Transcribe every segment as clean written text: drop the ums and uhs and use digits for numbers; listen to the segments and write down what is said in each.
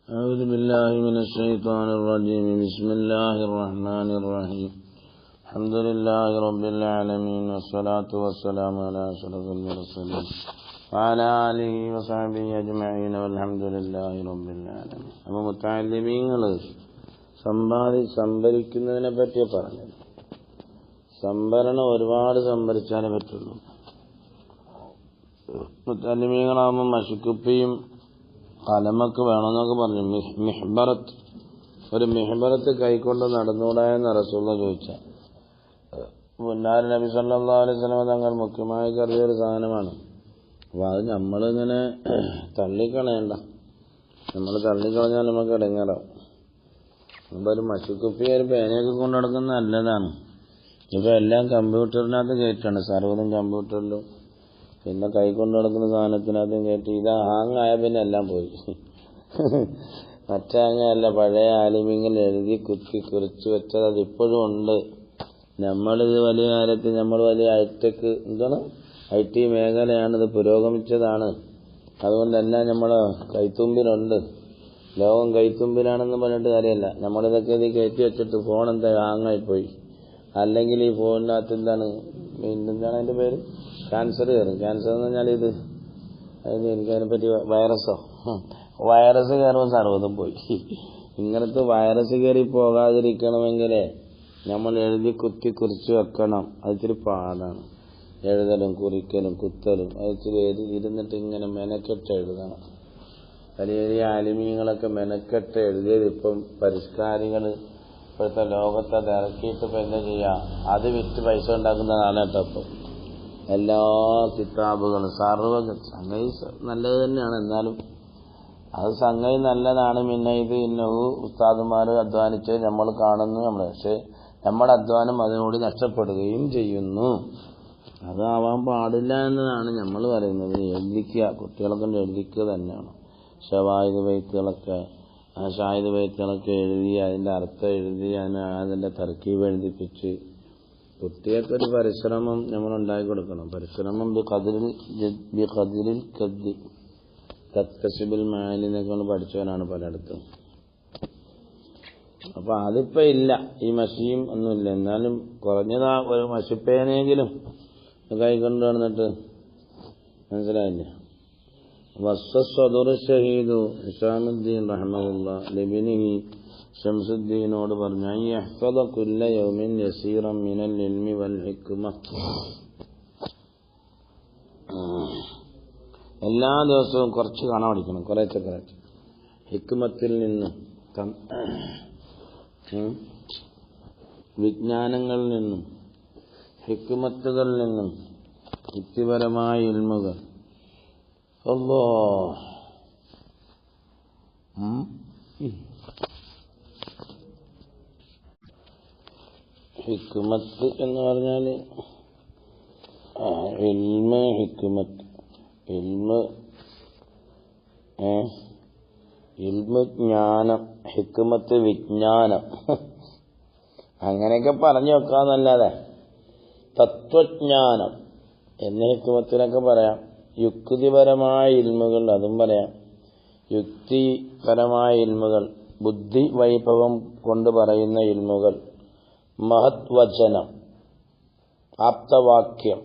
أعوذ بالله من الشيطان الرجيم بسم الله الرحمن الرحيم الحمد لله رب العالمين والصلاة والسلام على أشرف المرسلين وعلى آله وصحبه أجمعين والحمد لله رب العالمين. അപ്പോൾ മുത്തഅല്ലിമീങ്ങൾ സംഭരിക്കുന്നതിനെ പറ്റി പറഞ്ഞു. സംഭരണം ഒരുപാട് സംഭരിച്ചാലേ പറ്റുള്ളൂ. മുത്തഅല്ലിമീങ്ങളാകുമ്പോൾ മഷിക്കുപ്പിയും കലമൊക്കെ വേണമെന്നൊക്കെ പറഞ്ഞു. ഒരു മിഹ്ബറത്ത് കൈക്കൊണ്ട് നടന്നുകൂടാ എന്ന് റസൂലുള്ളാഹി ചോദിച്ച പുന്നാര നബി സല്ലല്ലാഹു അലൈഹി വസല്ലം തങ്ങൾ മുഖ്യമായി കരുതിയൊരു സാധനമാണ്. അപ്പോൾ അത് നമ്മളിങ്ങനെ തള്ളിക്കളയണ്ട. നമ്മൾ തള്ളിക്കളഞ്ഞാൽ നമുക്ക് ഇടങ്ങേറാവും. അപ്പോൾ ഒരു മഷിക്കുപ്പി ഒരു പേനയൊക്കെ കൊണ്ട് നടക്കുന്നത് നല്ലതാണ്. ഇപ്പോൾ എല്ലാം കമ്പ്യൂട്ടറിനകത്ത് കയറ്റാണ്, സർവ്വതും കമ്പ്യൂട്ടറിലും. പിന്നെ കൈകൊണ്ട് നടക്കുന്ന സാധനത്തിനകത്തും കയറ്റി ഇത് ഹാങ്ങായ പിന്നെ എല്ലാം പോയി. മറ്റങ്ങല്ല, പഴയ ആലിമിങ്ങൾ എഴുതി കുത്തി കുറിച്ച് വെച്ചത് അതിപ്പോഴും ഉണ്ട്. നമ്മളിത് വലിയ കാലത്ത് നമ്മൾ വലിയ ഹൈടെക് IT മേഖലയാണിത്, പുരോഗമിച്ചതാണ്. അതുകൊണ്ടെല്ലാം നമ്മളെ കൈത്തുമ്പിലുണ്ട്. ലോകം കൈത്തുമ്പിലാണെന്ന് പറഞ്ഞിട്ട് കാര്യമല്ല. നമ്മളിതൊക്കെ ഇത് കയറ്റി വെച്ചിട്ട് ഫോൺ എന്താ ഹാങ്ങായിപ്പോയി. അല്ലെങ്കിൽ ഈ ഫോണിനകത്ത് എന്താണ് അതിൻ്റെ പേര്, ക്യാൻസർ കയറും. ക്യാൻസർ എന്ന് പറഞ്ഞാൽ എനിക്കതിനെപ്പറ്റി വൈറസ് കയറുമ്പോൾ സർവ്വതും പോയി. ഇങ്ങനത്തെ വൈറസ് കയറി പോകാതിരിക്കണമെങ്കിലേ നമ്മൾ എഴുതി കുത്തി കുറിച്ച് വെക്കണം. അതിച്ചിരി പാടാണ്. എഴുതലും കുറിക്കലും കുത്തലും അതിച്ചിരി ഇരുന്നിട്ട് ഇങ്ങനെ മെനക്കെട്ട് എഴുതണം. വലിയ വലിയ ആലിമീങ്ങളൊക്കെ മെനക്കെട്ട് എഴുതിയത് ഇപ്പം പരിഷ്കാരികൾ ഇപ്പോഴത്തെ ലോകത്തെ അത് ഇറക്കിയിട്ട് ഇപ്പം എന്താ ചെയ്യുക, അത് വിറ്റ് പൈസ ഉണ്ടാക്കുന്ന കാലഘട്ടം. ഇപ്പം എല്ലാ കിതാബുകളും സംഗതി നല്ലത് തന്നെയാണ്. എന്നാലും അത് സംഗതി നല്ലതാണ്. പിന്നെ ഇത് ഉസ്താദുമാർ അധ്വാനിച്ച് നമ്മൾ കാണുന്നു. പക്ഷേ നമ്മുടെ അധ്വാനം അതിനോട് നഷ്ടപ്പെടുകയും ചെയ്യുന്നു. അതാവാൻ പാടില്ല എന്നതാണ് നമ്മൾ പറയുന്നത്. എഴുതിക്കുക, കുട്ടികളെ കൊണ്ട് എഴുതിക്കുക തന്നെയാണ്. ഷവാഹിദ് ബൈത്തുകളൊക്കെ എഴുതി അതിൻ്റെ അർത്ഥം എഴുതി അതിൻ്റെ തർക്കീബ് എഴുതിപ്പിച്ച് കുട്ടികൾക്കൊരു പരിശ്രമം നമ്മൾ ഉണ്ടാക്കി കൊടുക്കണം. പരിശ്രമം കദ്കശിബിൽ മാലിനൊക്കെ പഠിച്ചവനാണ് പലയിടത്തും. അപ്പൊ അതിപ്പോ ഇല്ല, ഈ മഷിയും ഒന്നുമില്ല. എന്നാലും കുറഞ്ഞതാ ഒരു മഷിപ്പേനെങ്കിലും കൈകൊണ്ട് വന്നിട്ട് മനസ്സിലായില്ലേ. വസ്സദുർ ഷഹീദു ഇസാമുദ്ദീൻ റഹ്മഹുല്ലാ ലിബ്നിഹി ശംസുദ്ദീനോട് പറഞ്ഞു, യഹ്ഫദ കുല്ല യൗമിൻ യസീറൻ മിനൽ ഇൽമി വൽ ഹിക്മ. എല്ലാ ദിവസവും കുറച്ച് കാണാൻ പഠിക്കണം, കുറേശ്ശെ ഹിക്മത്തിൽ നിന്നും വിജ്ഞാനങ്ങളിൽ നിന്നും ഹിക്മത്തുകളിൽ നിന്നും യുക്തിപരമായ ഇൽമുകൾ. ഹിക്മത്ത് എന്ന് പറഞ്ഞാൽ ഇൽമ്, ഹിക്മത്ത്, ഇൽമ് ജ്ഞാനം, ഹിക്മത്ത് വിജ്ഞാനം, അങ്ങനെയൊക്കെ പറഞ്ഞു വെക്കാന്നല്ലാതെ തത്വജ്ഞാനം എന്ന ഹിക്മത്തിനൊക്കെ പറയാം. യുക്തിപരമായ ഇൽമുകൾ അതും പറയാം. യുക്തിപരമായ ഇൽമുകൾ, ബുദ്ധി വൈഭവം കൊണ്ട് പറയുന്ന ഇൽമുകൾ, മഹത്വചനം, ആപ്തവാക്യം,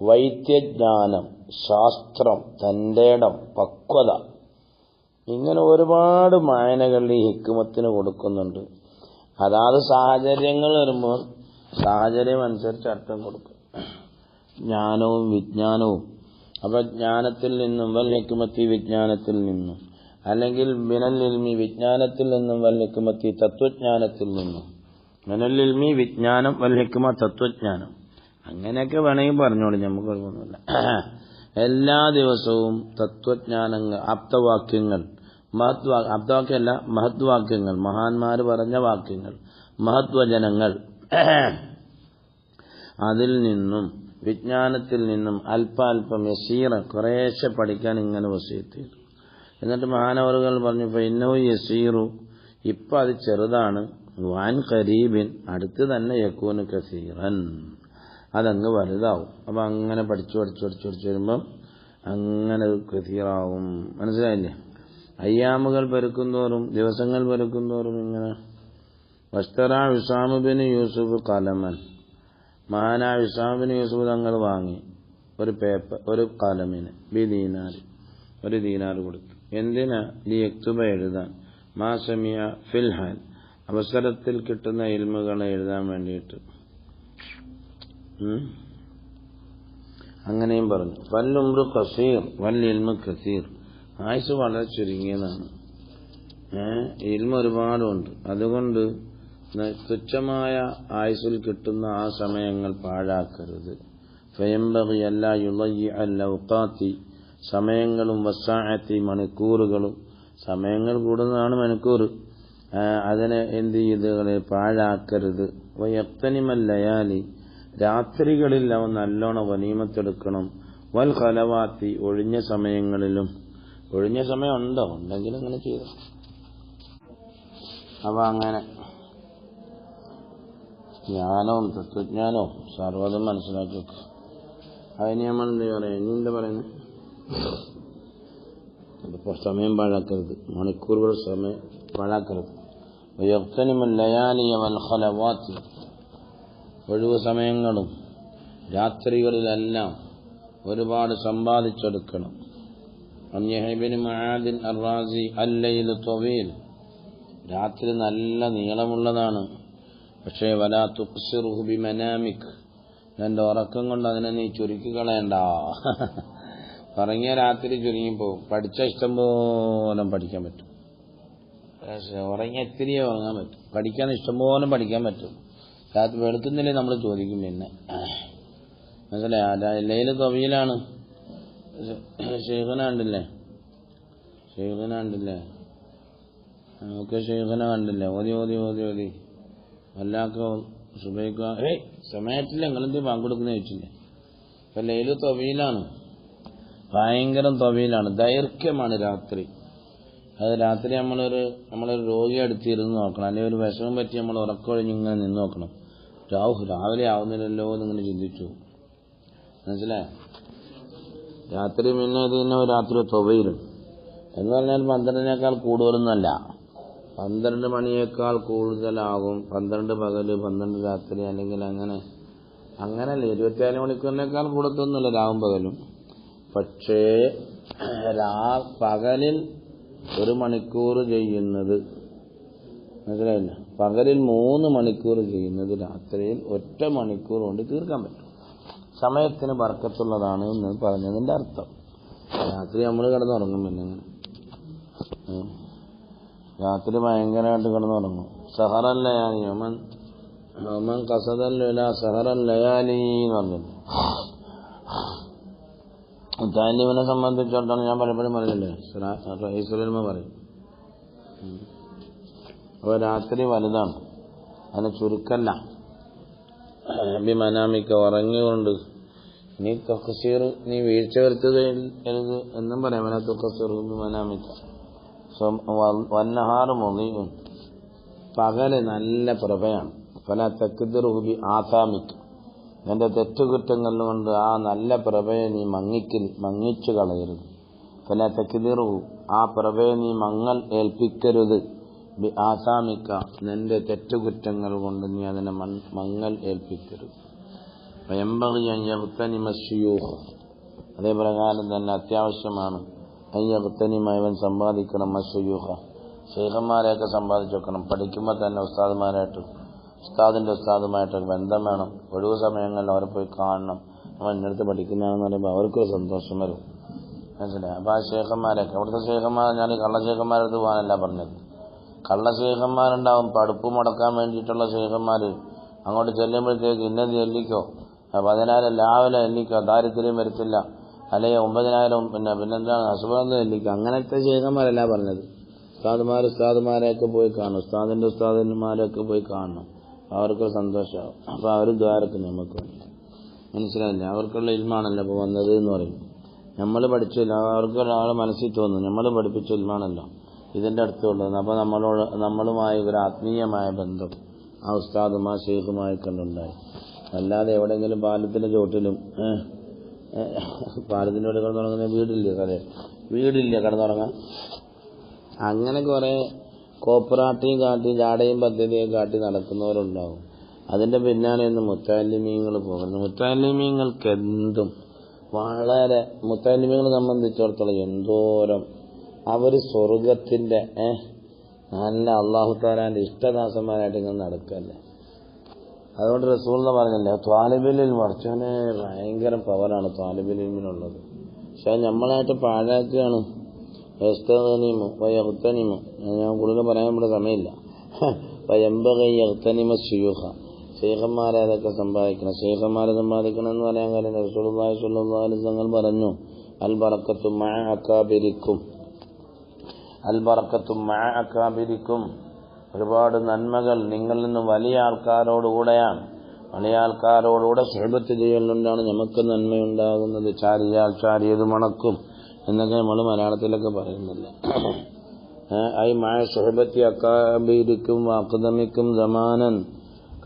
വൈദ്യജ്ഞാനം, ശാസ്ത്രം, തന്റേടം, പക്വത, ഇങ്ങനെ ഒരുപാട് മായനകൾ ഈ ഹിക്മത്തിന് കൊടുക്കുന്നുണ്ട്. അതാത് സാഹചര്യങ്ങൾ വരുമ്പോൾ സാഹചര്യം അനുസരിച്ച് അർത്ഥം കൊടുക്കും. ജ്ഞാനവും വിജ്ഞാനവും. അപ്പൊ ജ്ഞാനത്തിൽ നിന്നും വൽ ഹിക്മത്തി, വിജ്ഞാനത്തിൽ നിന്നും, അല്ലെങ്കിൽ മിനൽ ഇൽമി, വിജ്ഞാനത്തിൽ നിന്നും വൽ ഹിക്മത്തി, തത്വജ്ഞാനത്തിൽ നിന്നും. മിനൽ ഇൽമി വിജ്ഞാനം, വൽ ഹിക്മ തത്വജ്ഞാനം. അങ്ങനെയൊക്കെ വേണമെങ്കിൽ പറഞ്ഞോളൂ, നമുക്ക് കുഴപ്പമൊന്നുമില്ല. എല്ലാ ദിവസവും തത്വജ്ഞാനങ്ങൾ, ആപ്തവാക്യങ്ങൾ, ആപ്തവാക്യമല്ല മഹത്വാക്യങ്ങൾ, മഹാന്മാർ പറഞ്ഞ വാക്യങ്ങൾ, മഹത്വജനങ്ങൾ, അതിൽ നിന്നും വിജ്ഞാനത്തിൽ നിന്നും അല്പാൽപ്പം യസീറ കുറേശ്ശെ പഠിക്കാൻ ഇങ്ങനെ വസിയത്ത് ചെയ്തു. എന്നിട്ട് മഹാനവറുകൾ പറഞ്ഞു, ഫഇന്നഹു യസീറു, ഇപ്പം അത് ചെറുതാണ്, വാൻ ഖരീബിൻ, അടുത്ത് തന്നെ യകൂനു കസീറൻ, അതങ്ങ് വലുതാവും. അപ്പം അങ്ങനെ പഠിച്ചു വരുമ്പം അങ്ങനെ കസീറാവും. മനസ്സിലായില്ലേ? അയ്യാമുകൾ പെരുക്കുന്തോറും ദിവസങ്ങൾ പെരുക്കുന്തോറും ഇങ്ങനെ. വസ്തറ വിസാമുബിന് യൂസുഫ് കലമൻ, മഹാനായ വിസാമുബിന് യൂസുഫ് തങ്ങൾ വാങ്ങി ഒരു പേപ്പർ, ഒരു കലമിന് ബിദീനാർ, ഒരു ദീനാർ കൊടുത്തു. എന്തിനാ? ലിയക്തുബ എഴുതാൻ, മാ സമിയ ഫിൽഹാൽ അവസരത്തിൽ കിട്ടുന്ന ഇൽമുകളെ എഴുതാൻ വേണ്ടിയിട്ട്. അങ്ങനെയും പറഞ്ഞു. വല്ലുംറു ഖസീർ വൽ ഇൽമു ഖസീർ, ആയുസ് വളരെ ചുരുങ്ങിയതാണ്, ഇൽമു ഒരുപാടുണ്ട്. അതുകൊണ്ട് തുച്ഛമായ ആയുസിൽ കിട്ടുന്ന ആ സമയങ്ങൾ പാഴാക്കരുത്. ഫയംബഗി അല്ലാ യുളയ്യിഅ അൽ ഔഖാത്തി, സമയങ്ങളും വസ്സാഅത്തി മണിക്കൂറുകളും, സമയങ്ങൾ കൂടുന്നതാണ് മണിക്കൂർ, അതിനെ എന്ത് ചെയ്ത് പാഴാക്കരുത്. വയക്തനിമൽ ലയാലി, രാത്രികളിൽ അവൻ നല്ലോണം വനീമത്തെടുക്കണം. വൽ ഖലവാത്തി, ഒഴിഞ്ഞ സമയങ്ങളിലും. ഒഴിഞ്ഞ സമയം ഉണ്ടോ? ഉണ്ടെങ്കിൽ അങ്ങനെ ചെയ്തു. അപ്പൊ അങ്ങനെ ജ്ഞാനവും തത്വജ്ഞാനവും സർവ്വതും മനസ്സിലാക്കി വെക്കും. അതിന് നമ്മൾ എന്താ പറയാ, ഇനി എന്താ പറയുന്നത്? അതിപ്പോൾ സമയം പാഴാക്കരുത്, മണിക്കൂറുകൾ സമയം പാഴാക്കരുത്. വയക്തനിമൽ ലയാലിയ വൽ ഖലവാത്തി, ഒഴിവ് സമയങ്ങളും രാത്രികളിലെല്ലാം ഒരുപാട് സമ്പാദിച്ചെടുക്കണം. അൻയഹ്ബിൻ മആദിൻ അർറാസി അല്ലൈലു തവീൽ, രാത്രി നല്ല നീളമുള്ളതാണ്, പക്ഷേ വലാ തുഖ്സിറുഹു ബിമനാമിക്, നിന്റെ ഉറക്കം കൊണ്ട് അതിനെ നീ ചുരുക്കി കളയണ്ട. ഉറങ്ങിയ രാത്രി ചുരുങ്ങിപ്പോവും. പഠിച്ച ഇഷ്ടം പോലെ പഠിക്കാൻ പറ്റും, ഉറങ്ങിയ ഇത്തിരിയേ ഉറങ്ങാൻ പറ്റും. പഠിക്കാൻ ഇഷ്ടംപോലെ പഠിക്കാൻ പറ്റും. രാത്രി വെളുക്കുന്നില്ലേ നമ്മൾ ചോദിക്കും. പിന്നെ മനസ്സിലായി, ലൈല് തവീലാണ്. ഷെയ്ഖിനെ കണ്ടില്ലേ? നമുക്ക് ഷെയ്ഖിനെ കണ്ടില്ലേ? ഓതി ഓതി ഓതി ഓതി വല്ലാക്കോ സുബൈക്ക സമയത്തില്ല, നിങ്ങളെന്ത് പങ്കെടുക്കുന്ന ചോദിച്ചില്ലേ? അപ്പൊ ലൈല് തവീലാണ്, ഭയങ്കരം തവീലാണ്, ദൈർഘ്യമാണ് രാത്രി. അത് രാത്രി നമ്മളൊരു രോഗിയെ അടുത്തിരുന്ന് നോക്കണം, അല്ലെങ്കിൽ ഒരു വിഷമം പറ്റി നമ്മൾ ഉറക്കൊഴിഞ്ഞ് ഇങ്ങനെ നിന്ന് നോക്കണം. രാവിലെ ആവുന്നില്ലല്ലോ എന്നിങ്ങനെ ചിന്തിച്ചു. മനസ്സിലായോ? രാത്രി പിന്നെ ഇത് തന്നെ രാത്രി തൊവയിലും എന്ന് പറഞ്ഞാൽ 12-നേക്കാൾ കൂടുതലൊന്നല്ല, 12 മണിയേക്കാൾ കൂടുതലാകും. 12 പകല് 12 രാത്രി, അല്ലെങ്കിൽ അങ്ങനല്ലേ 24 മണിക്കൂറിനേക്കാൾ കൂടുതലൊന്നുമല്ല രാവും പകലും. പക്ഷേ പകലിൽ 1 മണിക്കൂർ ചെയ്യുന്നത്, മനസ്സിലായില്ല, പകലിൽ 3 മണിക്കൂർ ചെയ്യുന്നത് രാത്രിയിൽ 1 മണിക്കൂർ കൊണ്ട് തീർക്കാൻ പറ്റും. സമയത്തിന് ബർക്കത്തുള്ളതാണ് എന്ന് പറഞ്ഞതിന്റെ അർത്ഥം. രാത്രി നമ്മൾ കിടന്നുറങ്ങും, പിന്നെ രാത്രി ഭയങ്കരമായിട്ട് കിടന്നുറങ്ങും. സഹറൽ ലയാലി ഒമൻ കസദല്ല സഹറൽ ലയാലി എന്ന് പറഞ്ഞു. താലിമിനെ സംബന്ധിച്ചിടത്തോളം ഞാൻ പലപ്പോഴും പറഞ്ഞില്ലേ, റഈസുൽ പറയും. അപ്പോൾ രാത്രി വലുതാണ്, അതിന് ചുരുക്കല്ല. ബിമനാമിക്ക, ഉറങ്ങിക്കൊണ്ട്. നീ തഖ്സീർ, നീ വീഴ്ച വരുത്തുകയെഴുത് എന്നും പറയാം. വല തുഖ്സിർ ബിമനാമിക്ക. വന്നഹാർ മുളീഉൻ, പകല് നല്ല പ്രഭയാണ്. ഫല തക്ദിറുഹു ബി ആസാമിക്ക, നിന്റെ തെറ്റുകുറ്റങ്ങൾ കൊണ്ട് ആ നല്ല പ്രഭയെ നീ മങ്ങിച്ചു കളയരുത്. ഫല തക്ദിറുഹു, ആ പ്രഭയെ നീ മങ്ങൽ ഏൽപ്പിക്കരുത്. ബി ആസാമിക്ക, നിന്റെ തെറ്റുകുറ്റങ്ങൾ കൊണ്ട് നീ അതിനെ മങ്ങൽ ഏൽപ്പിക്കരുത്. വയംബഗി അൻ യഗ്തനിമ ശുയൂഖ്, അതേ പ്രകാരം തന്നെ അത്യാവശ്യമാണ് അൻ യഗ്തനിമ, ഇവൻ സമ്പാദിക്കണം ശുയൂഖ, ശൈഖന്മാരെയൊക്കെ സമ്പാദിച്ചു വെക്കണം. പഠിക്കുമ്പോൾ തന്നെ ഉസ്താദിന്റെ ഉസ്താദുമായിട്ടൊക്കെ ബന്ധം വേണം. ഒഴിവ് സമയങ്ങളിൽ അവരെ പോയി കാണണം. നമ്മൾ ഇന്നടുത്ത് പഠിക്കുന്നതെന്ന് പറയുമ്പോൾ അവർക്കൊരു സന്തോഷം വരും. മനസ്സിലായി? അപ്പോൾ ആ ശൈഖന്മാരൊക്കെ, അവിടുത്തെ ശൈഖന്മാർ, ഞാൻ കള്ള ശൈഖന്മാരടുത്ത് പോകാനല്ല പറഞ്ഞത്. കള്ള ശൈഖന്മാരുണ്ടാവും, പഠിപ്പ് മുടക്കാൻ വേണ്ടിയിട്ടുള്ള ശൈഖന്മാർ. അങ്ങോട്ട് ചെല്ലുമ്പോഴത്തേക്ക് ഇന്നത് എല്ലിക്കോ, 10,000 രാവിലെ എല്ലിക്കോ, ദാരിദ്ര്യം വരത്തില്ല, അല്ലെങ്കിൽ 9,000 പിന്നെന്താണ് അസുഖം എല്ലിക്കോ, അങ്ങനത്തെ ശൈഖന്മാരല്ല പറഞ്ഞത്. ഉസ്താദുമാരെയൊക്കെ പോയി കാണും, ഉസ്താദിന്റെ ഉസ്താദന്മാരെയൊക്കെ പോയി കാണണം. അവർക്കൊരു സന്തോഷമാവും. അപ്പോൾ അവർ ദ്വാരക്കും നമുക്ക്. മനസ്സിലായില്ല? അവർക്കുള്ള ഇൽമാണല്ലോ ഇപ്പോൾ വന്നത് എന്ന് പറയും. നമ്മൾ പഠിച്ചില്ല, അവർക്കൊരാൾ മനസ്സിൽ തോന്നും നമ്മൾ പഠിപ്പിച്ച ഇൽമാണല്ലോ ഇതിൻ്റെ അടുത്തുള്ളത്. അപ്പോൾ നമ്മളുമായി ഒരു ആത്മീയമായ ബന്ധം ആ ഉസ്താദും ആ ഷെയ്ഖുമായി കണ്ടുണ്ടായി. അല്ലാതെ എവിടെയെങ്കിലും പാലത്തിൻ്റെ ചോട്ടിലും പാലത്തിൻ്റെ ചോട്ടിൽ കിടന്നുറങ്ങുന്ന വീടില്ല കിടന്നുറങ്ങാൻ. അങ്ങനെ കുറെ കോപ്പറാട്ടിയും കാട്ടി ജാടയും പദ്ധതിയും കാട്ടി നടക്കുന്നവരുണ്ടാവും. അതിന്റെ പിന്നാലെ ഇന്ന് മുത്തഅല്ലിമീങ്ങൾ പോകുന്നു. മുത്തഅല്ലിമീങ്ങൾക്ക് എന്തും വളരെ മുത്തഅല്ലിമീങ്ങളെ സംബന്ധിച്ചിടത്തോളം എന്തോരം അവര് സ്വർഗത്തിന്റെ നല്ല അല്ലാഹു തആലാന്റെ ഇഷ്ടദാസന്മാരായിട്ട് ഇങ്ങനെ നടക്കല്ലേ. അതുകൊണ്ട് റസൂൽ പറഞ്ഞല്ലേ, ത്വാലിബുൽ ഇൽമ് വർച്ചനെ ഭയങ്കര പവറാണ് ത്വാലിബുൽ ഇൽമിനുള്ളത്. പക്ഷെ നമ്മളായിട്ട് പാഴാക്കുകയാണ്. യസ്തഗനിമു വയഗ്തനിമു, ഞാൻ കൂടുതൽ പറയാൻ ഇവിടെ സമയമില്ല. വയംബഗി യഗ്തനിമ ശുയൂഖ, ശൈഖന്മാരെ അതൊക്കെ സമ്പാദിക്കണം. ശൈഖന്മാരെ സമ്പാദിക്കണം എന്ന് പറയാൻ കാര്യം റസൂലുള്ളാഹി സ്വല്ലല്ലാഹു അലൈഹി വസല്ലം പറഞ്ഞു, അൽ ബറക്കത്തു മഅ അകാബിരിക്കും, അൽ ബറക്കത്തു മഅ അകാബിരിക്കും, ഒരുപാട് നന്മകൾ നിങ്ങളിൽ നിന്ന് വലിയ ആൾക്കാരോടുകൂടെയാണ്. വലിയ ആൾക്കാരോടുകൂടെ സുഹബത്ത് ചെയ്യലുകൊണ്ടാണ് നമുക്ക് നന്മയുണ്ടാകുന്നത്. ചാരിയാൽ ചാരിയത് മണക്കും എന്നൊക്കെ നമ്മൾ മലയാളത്തിലൊക്കെ പറയുന്നില്ല. ഐ മഅ സുഹബത്തി അകാബിരിക്കും വഅഖ്ദമിക്കും സമാനൻ,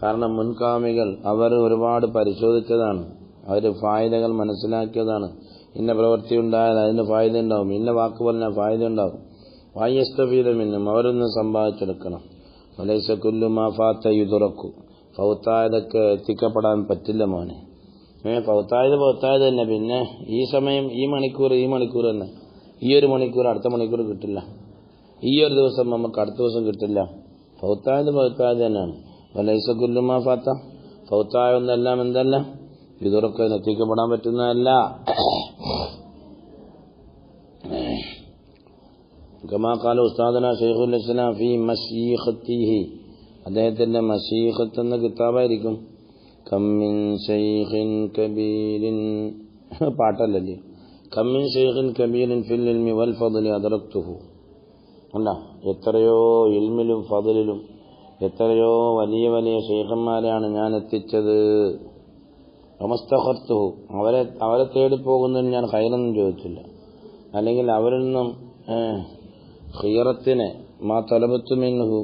കാരണം മുൻകാമികൾ അവർ ഒരുപാട് പരിശോധിച്ചതാണ്, അവർ ഫായിദകൾ മനസ്സിലാക്കിയതാണ്. ഇന്ന പ്രവൃത്തി ഉണ്ടായാൽ അതിന് ഫായിദ ഉണ്ടാവും, ഇന്ന വാക്ക് പറഞ്ഞാൽ ഫായിദ ഉണ്ടാവും. വായസ്തഫീദമിന്നും അവരൊന്ന് സമ്പാദിച്ചെടുക്കണം. വലൈസ കുല്ലു മാ ഫാത യുദ്റക്കു, ഫൗത്തായതൊക്കെ എത്തിക്കപ്പെടാൻ പറ്റില്ല മോനെ. ഫൗത്തായത് തന്നെ. പിന്നെ ഈ സമയം ഈ മണിക്കൂർ തന്നെ, ഈ ഒരു മണിക്കൂർ അടുത്ത മണിക്കൂർ കിട്ടില്ല, ഈ ഒരു ദിവസം നമുക്ക് അടുത്ത ദിവസം കിട്ടില്ല. ഫൗത്തായത് തന്നെയാണ്. വലൈസ കുല്ലു മാ ഫാത, ഫൗത്തായൊന്നെല്ലാം എന്തല്ല യുദ്റക്കു, എത്തിക്കപ്പെടാൻ പറ്റുന്നതല്ല. കമാ ഖാല ഉസ്താദുന ശൈഖുൽ ഇസ്ലാം ഫീ മശീഖത്തിഹി, അദ്ദേഹത്തിന്റെ മശീഖത്ത് എന്ന കിതാബായിരിക്കും. കമ്മിൻ ശൈഖിൻ കബീരിൻ, പാട്ടല്ലേ, കമ്മിൻ ശൈഖിൻ കബീരിൻ ഫിൽ ഇൽമി വൽ ഫദ്ലി അദ്റക്തുഹു, അല്ല എത്രയോ ഇൽമിലും ഫദ്ലിലും എത്രയോ വലിയ വലിയ ശൈഖന്മാരെയാണ് ഞാൻ എത്തിച്ചത്. വമസ്തഖർതുഹു, അവരെ തേടിപ്പോകുന്നതിന് ഞാൻ ഖൈറൊന്നും ചോദിച്ചില്ല, അല്ലെങ്കിൽ അവരിൽ നിന്നും ഖിയറത്തിനെ മാ തലബത്തു മിൻഹു,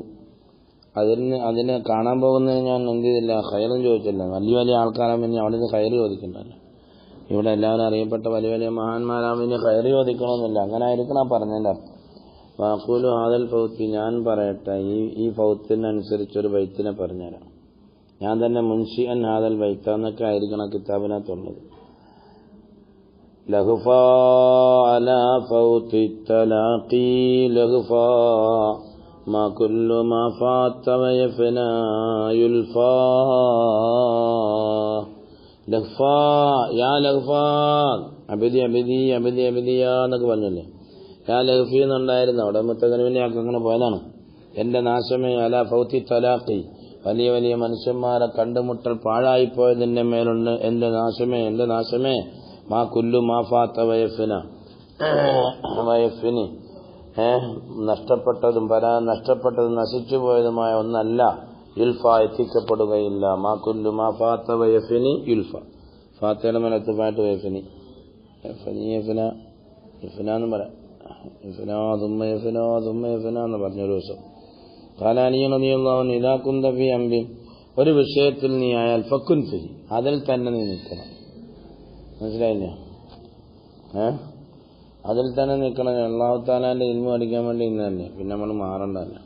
അതിനെ കാണാൻ പോകുന്നതിന് ഞാൻ എന്ത് ചെയ്തില്ല, ഖൈറും ചോദിച്ചില്ല. വലിയ വലിയ ആൾക്കാരാൻ പിന്നെ അവിടെ നിന്ന് ഖൈറ് ചോദിക്കണ്ടല്ലോ. ഇവിടെ എല്ലാവരും അറിയപ്പെട്ട വലിയ വലിയ മഹാന്മാരാൻ പിന്നെ ഖൈറ് ചോദിക്കണമെന്നില്ല. അങ്ങനെ ആയിരിക്കണം പറഞ്ഞതിൻ്റെ അർത്ഥം. വാഖൂലു ഹാദൽ ഫൗത്തി, ഞാൻ പറയട്ടെ ഈ ഫൗത്തിനനുസരിച്ചൊരു ബൈത്തിനെ പറഞ്ഞുതരാം. ഞാൻ തന്നെ മുൻഷിഅൻ ഹാദൽ ബൈത്ത എന്നൊക്കെ ആയിരിക്കണം കിതാബിനകത്തുള്ളത്. ലഹുഫാ അലാ ഫൗത്തി തലാഖി ലഹുഫാ മാ കുല്ലു മാ ഫാത വയഫനാ യുൽഫാ, ലഹ്ഫാ യാ ലഹ്ഫാ, അബദി അബദി അബദി അബദിയാ എന്നൊക്കെ പറഞ്ഞല്ലേ. യാ ലഹ്ഫി എന്നുണ്ടായിരുന്നു, അവിടെ മുത്തകനുവിനെയൊക്കെ അങ്ങനെ പോയതാണ്. എന്റെ നാശമേ, അലാ ഫൗത്തി തലാഖി, വലിയ വലിയ മനുഷ്യന്മാരെ കണ്ടുമുട്ടൽ പാഴായിപ്പോയതിന്റെ മേലുണ്ട് എന്റെ നാശമേ, എന്റെ നാശമേ. മാ കുല്ലു മാ ഫാത വയഫിനി, നഷ്ടപ്പെട്ടതും നഷ്ടപ്പെട്ടതും നശിച്ചു പോയതുമായ ഒന്നല്ല യുൽഫ, എത്തിക്കപ്പെടുകയില്ല. മാ കുല്ലു മാ ഫാത വയഫിനി യുൽഫ, ഫാത്തയുടെ മേലത്തുമായിട്ട് വയഫിനി, എന്ന് പറയാം. എന്ന് പറഞ്ഞൊരു ദിവസം ഒരു വിഷയത്തിൽ നീ ആയാൽ ഫക്കുൻ ഫിഹി, അതിൽ തന്നെ നീ നിൽക്കണം. മനസ്സിലായില്ല? അതിൽ തന്നെ നിൽക്കണം. അല്ലാഹു തആലാന്റെ ഇൽമു പഠിക്കാൻ വേണ്ടി ഇന്ന് തന്നെ, പിന്നെ നമ്മൾ മാറണ്ടല്ല.